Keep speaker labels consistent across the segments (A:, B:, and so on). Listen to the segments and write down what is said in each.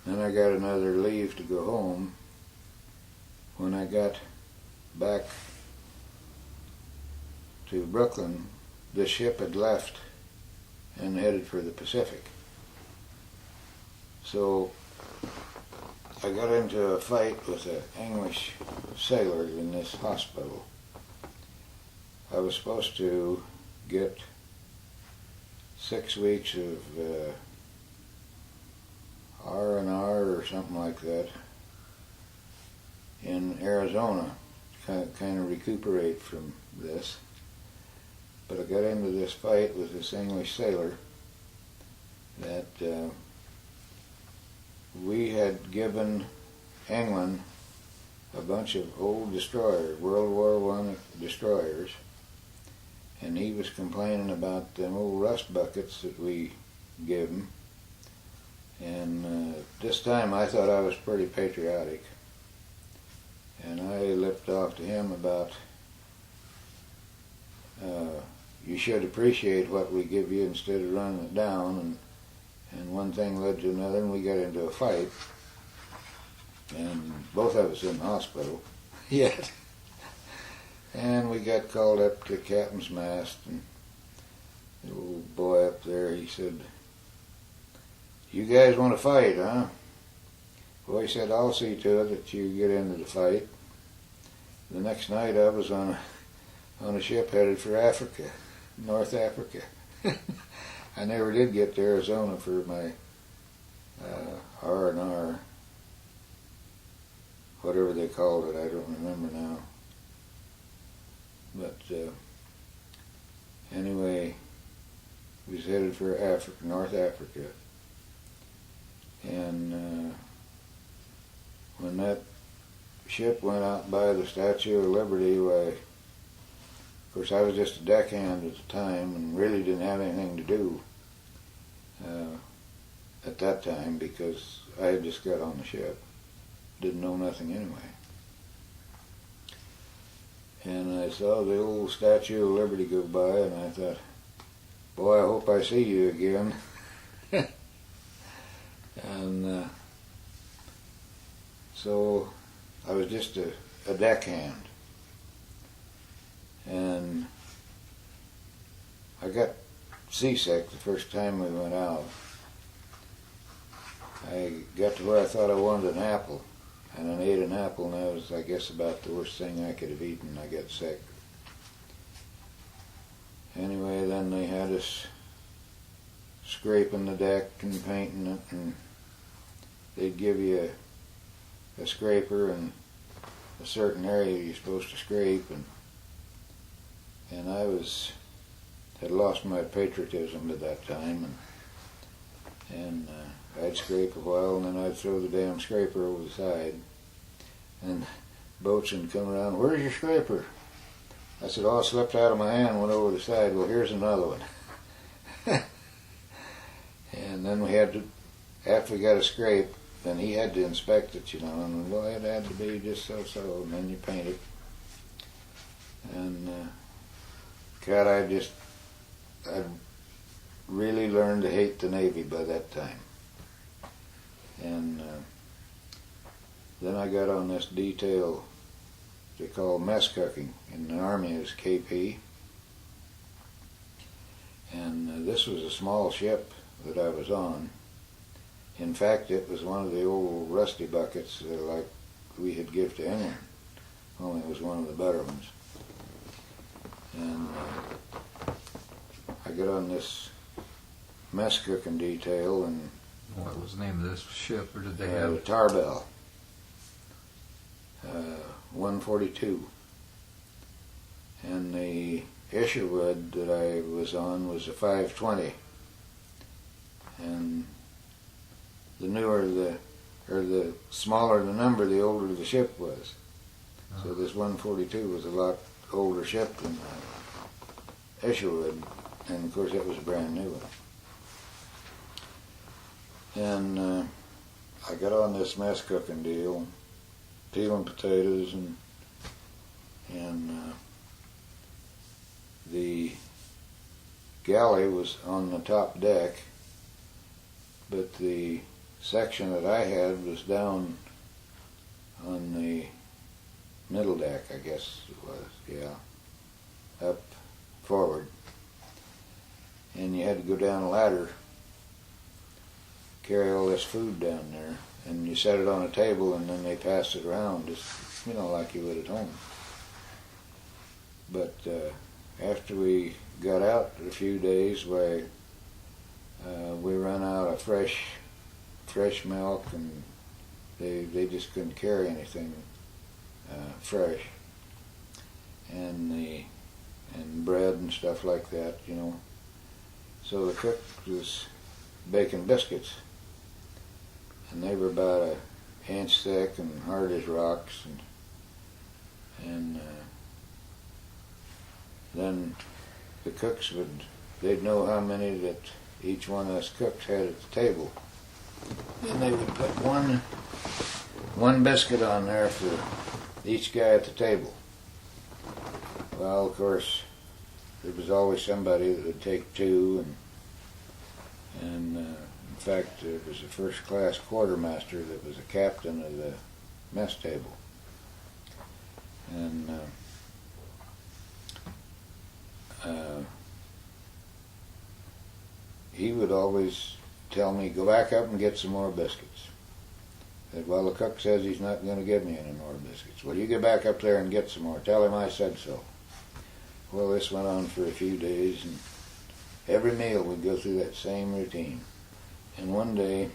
A: Then I got another leave to go home. When I got back to Brooklyn, the ship had left and headed for the Pacific. So I got into a fight with an English sailor in this hospital. I was supposed to get 6 weeks of R&R or something like that in Arizona, kind of recuperate from this. But I got into this fight with this English sailor that we had given England a bunch of old destroyers, World War I destroyers, and he was complaining about them old rust buckets that we gave him. And this time I thought I was pretty patriotic, and I lipped off to him about you should appreciate what we give you instead of running it down, and one thing led to another, and we got into a fight, and both of us in the hospital yet. And we got called up to the captain's mast, and the old boy up there, he said, "You guys want to fight, huh?" Well, he said, "I'll see to it that you get into the fight." The next night I was on a ship headed for Africa, North Africa. I never did get to Arizona for my R&R, whatever they called it, I don't remember now. But anyway, we was headed for Africa, North Africa. And when that ship went out by the Statue of Liberty, why, of course I was just a deckhand at the time and really didn't have anything to do at that time because I had just got on the ship. Didn't know nothing anyway. And I saw the old Statue of Liberty go by, and I thought, boy, I hope I see you again. And so I was just a deckhand. And I got seasick the first time we went out. I got to where I thought I wanted an apple, and I ate an apple, and that was, I guess, about the worst thing I could have eaten. I got sick. Anyway, then they had us scraping the deck and painting it, and they'd give you a scraper and a certain area you're supposed to scrape, and I had lost my patriotism at that time, and I'd scrape a while, and then I'd throw the damn scraper over the side, and boats would come around, "Where's your scraper?" I said, "Oh, it slipped out of my hand, went over the side." "Well, here's another one." And then we had to, after we got a scrape, then he had to inspect it, you know, and well, it had to be just so, and then you paint it. And God, I'd really learned to hate the Navy by that time. And then I got on this detail they call mess cooking. In the Army it was KP. And this was a small ship that I was on. In fact, it was one of the old rusty buckets like we had given to England, only it was one of the better ones. And I got on this mess cooking detail, and
B: what was the name of this ship, or did they have
A: a Tarbell, 142, and the Isherwood that I was on was a 520, and the newer the smaller the number, the older the ship was. So this 142 was a lot older ship than Isherwood, and of course it was a brand new one. And I got on this mess cooking deal, peeling potatoes, and the galley was on the top deck, but the section that I had was down on the middle deck, I guess it was, yeah, up forward. And you had to go down a ladder, carry all this food down there, and you set it on a table and then they passed it around, just, like you would at home. But after we got out a few days, we run out of fresh milk, and they just couldn't carry anything fresh, and bread and stuff like that, So the cook was baking biscuits, and they were about an inch thick and hard as rocks, and then the cooks they'd know how many that each one of us cooks had at the table, and they would put one biscuit on there for each guy at the table. Well, of course, there was always somebody that would take two, and in fact, there was a first-class quartermaster that was a captain of the mess table, and he would always tell me, go back up and get some more biscuits. Said, well, the cook says he's not going to give me any more biscuits. Well, you get back up there and get some more. Tell him I said so. Well, this went on for a few days, and every meal we'd go through that same routine. And one day,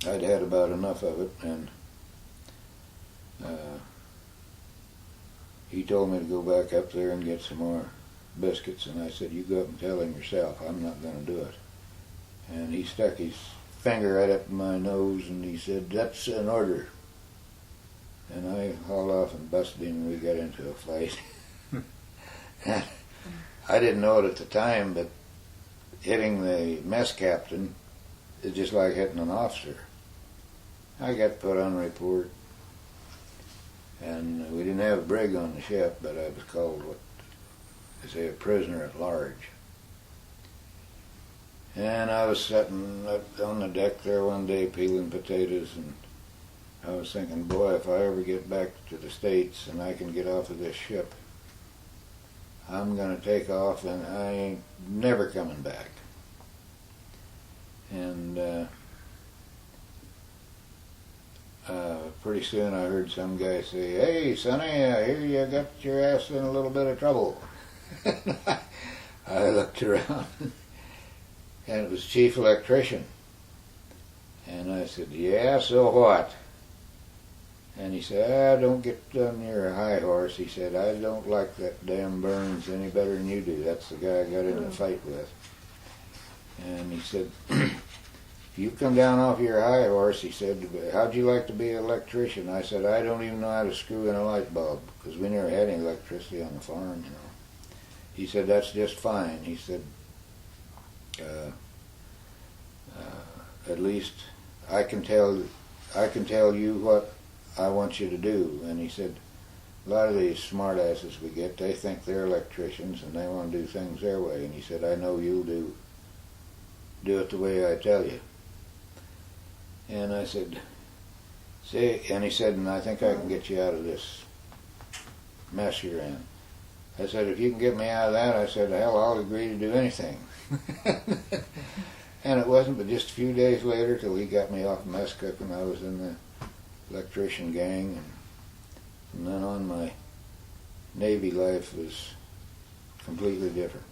A: I'd had about enough of it, and he told me to go back up there and get some more biscuits, and I said, you go up and tell him yourself, I'm not going to do it. And he stuck his finger right up my nose, and he said, that's an order. And I hauled off and busted him, and we got into a fight. I didn't know it at the time, but hitting the mess captain is just like hitting an officer. I got put on report, and we didn't have a brig on the ship, but I was called what they say, a prisoner at large. And I was sitting up on the deck there one day peeling potatoes, and I was thinking, boy, if I ever get back to the States and I can get off of this ship, I'm going to take off and I ain't never coming back. And pretty soon I heard some guy say, hey, Sonny, I hear you got your ass in a little bit of trouble. I looked around, and it was chief electrician. And I said, yeah, so what? And he said, don't get on your high horse. He said, I don't like that damn Burns any better than you do. That's the guy I got in a fight with. And he said, if you come down off your high horse, he said, how'd you like to be an electrician? I said, I don't even know how to screw in a light bulb, because we never had any electricity on the farm, He said, that's just fine. He said, at least I can tell you what I want you to do. And he said, a lot of these smart asses we get, they think they're electricians and they want to do things their way. And he said, I know you'll do it the way I tell you. And I said, see, and he said, and I think I can get you out of this mess you're in. I said, if you can get me out of that, I said, hell, I'll agree to do anything. And it wasn't but just a few days later till he got me off mess cooking. I was in the electrician gang, and from then on my Navy life was completely different.